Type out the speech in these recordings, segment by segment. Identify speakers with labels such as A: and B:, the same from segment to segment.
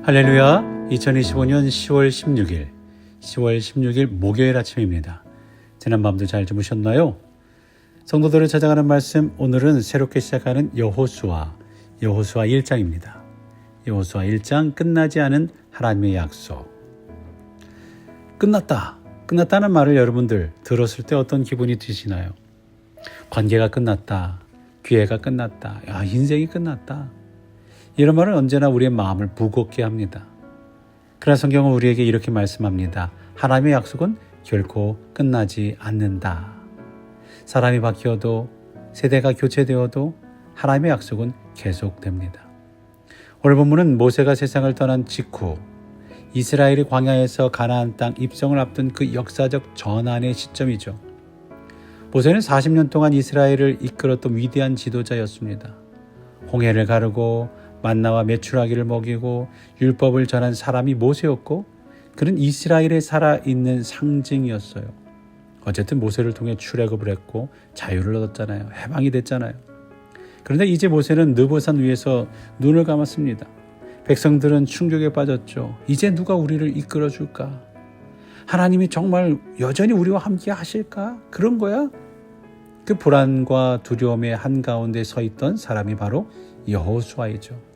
A: 할렐루야. 2025년 10월 16일 목요일 아침입니다. 지난밤도 잘 주무셨나요? 성도들을 찾아가는 말씀, 오늘은 새롭게 시작하는 여호수아 1장입니다. 여호수아 1장, 끝나지 않은 하나님의 약속. 끝났다는 말을 여러분들 들었을 때 어떤 기분이 드시나요? 관계가 끝났다, 기회가 끝났다, 인생이 끝났다, 이런 말은 언제나 우리의 마음을 무겁게 합니다. 그러나 성경은 우리에게 이렇게 말씀합니다. 하나님의 약속은 결코 끝나지 않는다. 사람이 바뀌어도, 세대가 교체되어도 하나님의 약속은 계속됩니다. 오늘 본문은 모세가 세상을 떠난 직후 이스라엘이 광야에서 가나안 땅 입성을 앞둔 그 역사적 전환의 시점이죠. 모세는 40년 동안 이스라엘을 이끌었던 위대한 지도자였습니다. 홍해를 가르고 만나와 메추라기를 먹이고 율법을 전한 사람이 모세였고, 그는 이스라엘에 살아있는 상징이었어요. 어쨌든 모세를 통해 출애굽을 했고 자유를 얻었잖아요. 해방이 됐잖아요. 그런데 이제 모세는 느보산 위에서 눈을 감았습니다. 백성들은 충격에 빠졌죠. 이제 누가 우리를 이끌어줄까? 하나님이 정말 여전히 우리와 함께 하실까? 그런 거야? 그 불안과 두려움의 한가운데 서 있던 사람이 바로 여호수아이죠.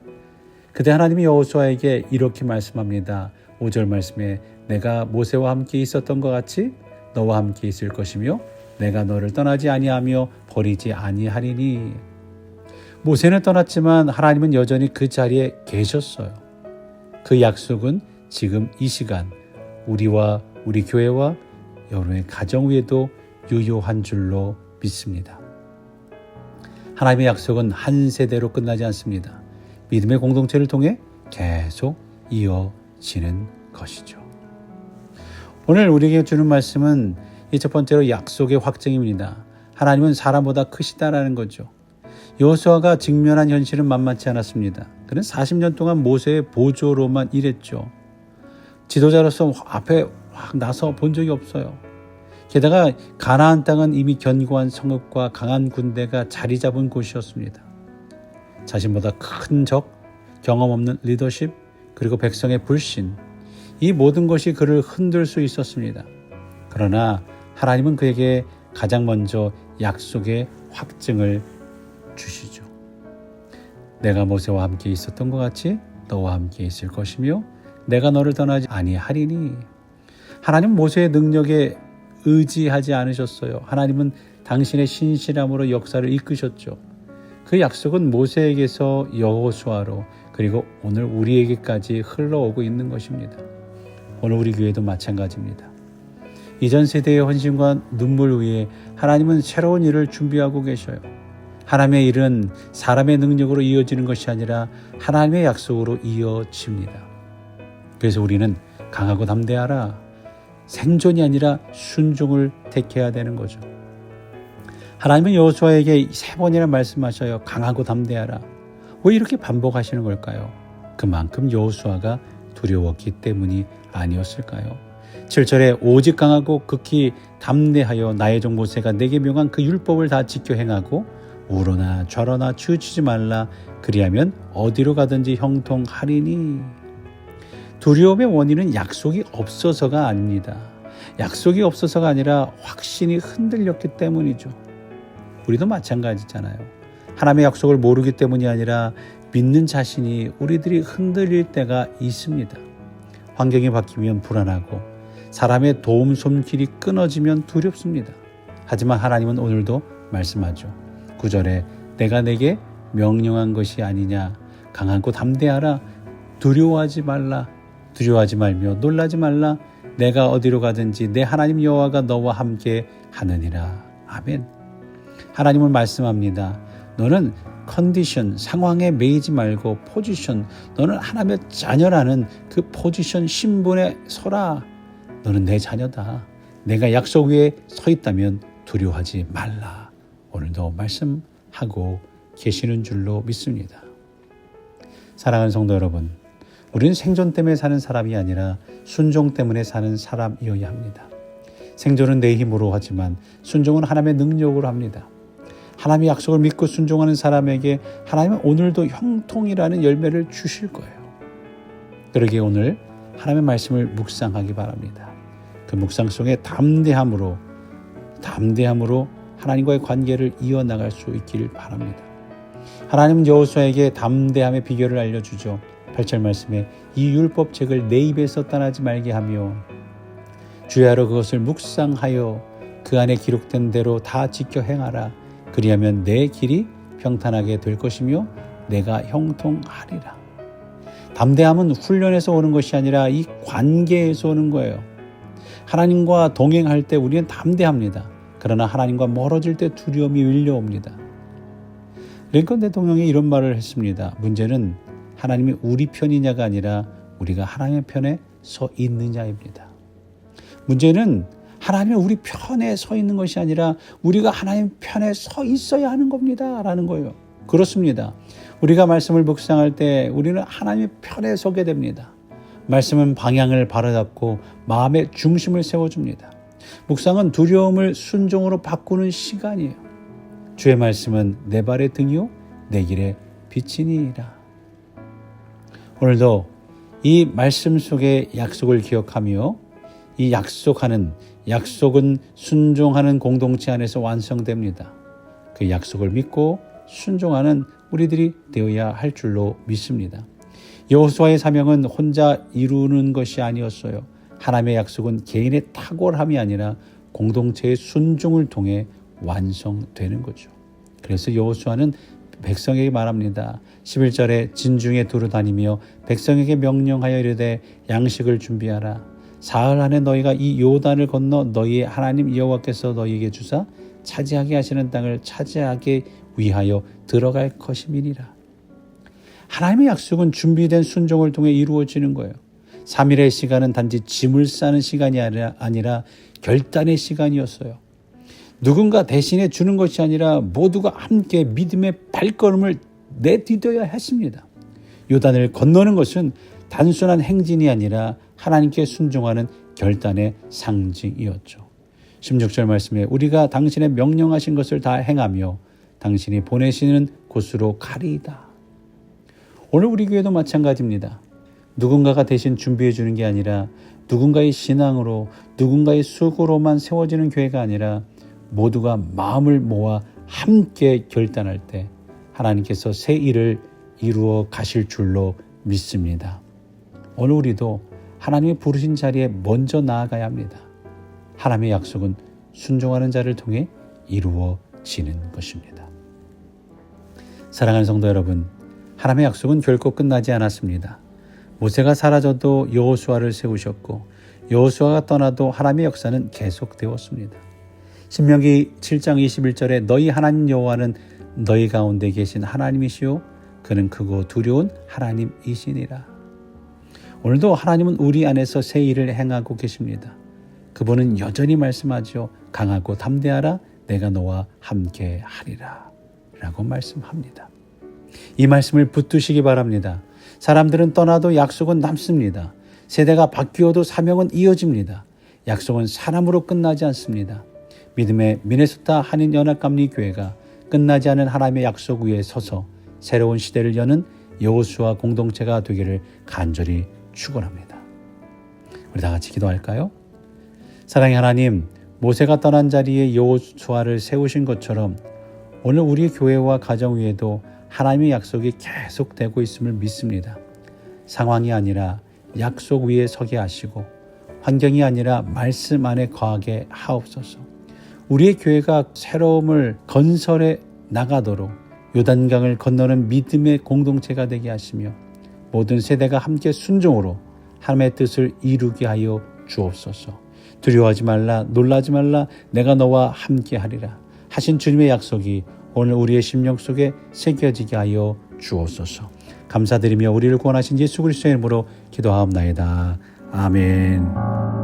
A: 그때 하나님이 여호수아에게 이렇게 말씀합니다. 5절 말씀에 내가 모세와 함께 있었던 것 같이 너와 함께 있을 것이며 내가 너를 떠나지 아니하며 버리지 아니하리니. 모세는 떠났지만 하나님은 여전히 그 자리에 계셨어요. 그 약속은 지금 이 시간 우리와 우리 교회와 여러분의 가정 위에도 유효한 줄로 믿습니다. 하나님의 약속은 한 세대로 끝나지 않습니다. 믿음의 공동체를 통해 계속 이어지는 것이죠. 오늘 우리에게 주는 말씀은 이 첫 번째로 약속의 확증입니다. 하나님은 사람보다 크시다라는 거죠. 여호수아가 직면한 현실은 만만치 않았습니다. 그는 40년 동안 모세의 보조로만 일했죠. 지도자로서 앞에 확 나서 본 적이 없어요. 게다가 가나안 땅은 이미 견고한 성읍과 강한 군대가 자리 잡은 곳이었습니다. 자신보다 큰 적, 경험 없는 리더십, 그리고 백성의 불신, 이 모든 것이 그를 흔들 수 있었습니다. 그러나 하나님은 그에게 가장 먼저 약속의 확증을 주시죠. 내가 모세와 함께 있었던 것 같이 너와 함께 있을 것이며 내가 너를 떠나지 아니하리니. 하나님은 모세의 능력에 의지하지 않으셨어요. 하나님은 당신의 신실함으로 역사를 이끄셨죠. 그 약속은 모세에게서 여호수아로, 그리고 오늘 우리에게까지 흘러오고 있는 것입니다. 오늘 우리 교회도 마찬가지입니다. 이전 세대의 헌신과 눈물 위에 하나님은 새로운 일을 준비하고 계셔요. 하나님의 일은 사람의 능력으로 이어지는 것이 아니라 하나님의 약속으로 이어집니다. 그래서 우리는 강하고 담대하라, 생존이 아니라 순종을 택해야 되는 거죠. 하나님은 여호수아에게 3번이나 말씀하셔요. 강하고 담대하라. 왜 이렇게 반복하시는 걸까요? 그만큼 여호수아가 두려웠기 때문이 아니었을까요? 7절에 오직 강하고 극히 담대하여 나의 종 모세가 내게 명한 그 율법을 다 지켜 행하고 우러나 좌러나 치우치지 말라. 그리하면 어디로 가든지 형통하리니. 두려움의 원인은 약속이 없어서가 아닙니다. 약속이 없어서가 아니라 확신이 흔들렸기 때문이죠. 우리도 마찬가지잖아요. 하나님의 약속을 모르기 때문이 아니라 믿는 자신이 우리들이 흔들릴 때가 있습니다. 환경이 바뀌면 불안하고 사람의 도움 손길이 끊어지면 두렵습니다. 하지만 하나님은 오늘도 말씀하죠. 9절에 내가 내게 명령한 것이 아니냐. 강하고 담대하라. 두려워하지 말라. 두려워하지 말며 놀라지 말라. 내가 어디로 가든지 내 하나님 여호와가 너와 함께 하느니라. 아멘. 하나님은 말씀합니다. 너는 컨디션, 상황에 매이지 말고 포지션, 너는 하나님의 자녀라는 그 포지션, 신분에 서라. 너는 내 자녀다. 내가 약속 위에 서 있다면 두려워하지 말라. 오늘도 말씀하고 계시는 줄로 믿습니다. 사랑하는 성도 여러분, 우리는 생존 때문에 사는 사람이 아니라 순종 때문에 사는 사람이어야 합니다. 생존은 내 힘으로 하지만 순종은 하나님의 능력으로 합니다. 하나님의 약속을 믿고 순종하는 사람에게 하나님은 오늘도 형통이라는 열매를 주실 거예요. 그러기에 오늘 하나님의 말씀을 묵상하기 바랍니다. 그 묵상 속에 담대함으로 하나님과의 관계를 이어나갈 수 있기를 바랍니다. 하나님은 여호수아에게 담대함의 비결을 알려주죠. 8절 말씀에 이 율법책을 내 입에서 떠나지 말게 하며 주야로 그것을 묵상하여 그 안에 기록된 대로 다 지켜 행하라. 그리하면 내 길이 평탄하게 될 것이며 내가 형통하리라. 담대함은 훈련에서 오는 것이 아니라 이 관계에서 오는 거예요. 하나님과 동행할 때 우리는 담대합니다. 그러나 하나님과 멀어질 때 두려움이 밀려옵니다. 링컨 대통령이 이런 말을 했습니다. 문제는 하나님이 우리 편이냐가 아니라 우리가 하나님의 편에 서 있느냐입니다. 문제는 하나님이 우리 편에 서 있는 것이 아니라 우리가 하나님 편에 서 있어야 하는 겁니다. 라는 거예요. 그렇습니다. 우리가 말씀을 묵상할 때 우리는 하나님의 편에 서게 됩니다. 말씀은 방향을 바로잡고 마음의 중심을 세워줍니다. 묵상은 두려움을 순종으로 바꾸는 시간이에요. 주의 말씀은 내 발의 등이요 내 길의 빛이니라. 오늘도 이 말씀 속의 약속을 기억하며 이 약속은 순종하는 공동체 안에서 완성됩니다. 그 약속을 믿고 순종하는 우리들이 되어야 할 줄로 믿습니다. 여호수아의 사명은 혼자 이루는 것이 아니었어요. 하나님의 약속은 개인의 탁월함이 아니라 공동체의 순종을 통해 완성되는 거죠. 그래서 여호수아는 백성에게 말합니다. 11절에 진중에 두루 다니며 백성에게 명령하여 이르되 양식을 준비하라. 사흘 안에 너희가 이 요단을 건너 너희의 하나님 여호와께서 너희에게 주사 차지하게 하시는 땅을 차지하게 위하여 들어갈 것임이니라. 하나님의 약속은 준비된 순종을 통해 이루어지는 거예요. 3일의 시간은 단지 짐을 싸는 시간이 아니라 결단의 시간이었어요. 누군가 대신해 주는 것이 아니라 모두가 함께 믿음의 발걸음을 내디뎌야 했습니다. 요단을 건너는 것은 단순한 행진이 아니라 하나님께 순종하는 결단의 상징이었죠. 16절 말씀에 우리가 당신의 명령하신 것을 다 행하며 당신이 보내시는 곳으로 가리이다. 오늘 우리 교회도 마찬가지입니다. 누군가가 대신 준비해 주는 게 아니라 누군가의 신앙으로 누군가의 수고로만 세워지는 교회가 아니라 모두가 마음을 모아 함께 결단할 때 하나님께서 새 일을 이루어 가실 줄로 믿습니다. 오늘 우리도 하나님의 부르신 자리에 먼저 나아가야 합니다. 하나님의 약속은 순종하는 자를 통해 이루어지는 것입니다. 사랑하는 성도 여러분, 하나님의 약속은 결코 끝나지 않았습니다. 모세가 사라져도 여호수아를 세우셨고 여호수아가 떠나도 하나님의 역사는 계속되었습니다. 신명기 7장 21절에 너희 하나님 여호와는 너희 가운데 계신 하나님이시요 그는 크고 두려운 하나님이시니라. 오늘도 하나님은 우리 안에서 새 일을 행하고 계십니다. 그분은 여전히 말씀하죠. 강하고 담대하라 내가 너와 함께 하리라 라고 말씀합니다. 이 말씀을 붙드시기 바랍니다. 사람들은 떠나도 약속은 남습니다. 세대가 바뀌어도 사명은 이어집니다. 약속은 사람으로 끝나지 않습니다. 믿음의 미네소타 한인연합감리교회가 끝나지 않은 하나님의 약속 위에 서서 새로운 시대를 여는 여호수아 공동체가 되기를 간절히 축원합니다. 우리 다 같이 기도할까요? 사랑의 하나님, 모세가 떠난 자리에 여호수아를 세우신 것처럼 오늘 우리 교회와 가정 위에도 하나님의 약속이 계속되고 있음을 믿습니다. 상황이 아니라 약속 위에 서게 하시고 환경이 아니라 말씀 안에 거하게 하옵소서. 우리의 교회가 새로움을 건설해 나가도록 요단강을 건너는 믿음의 공동체가 되게 하시며 모든 세대가 함께 순종으로 하나님의 뜻을 이루게 하여 주옵소서. 두려워하지 말라, 놀라지 말라, 내가 너와 함께 하리라 하신 주님의 약속이 오늘 우리의 심령 속에 새겨지게 하여 주옵소서. 감사드리며 우리를 구원하신 예수 그리스도의 이름으로 기도하옵나이다. 아멘.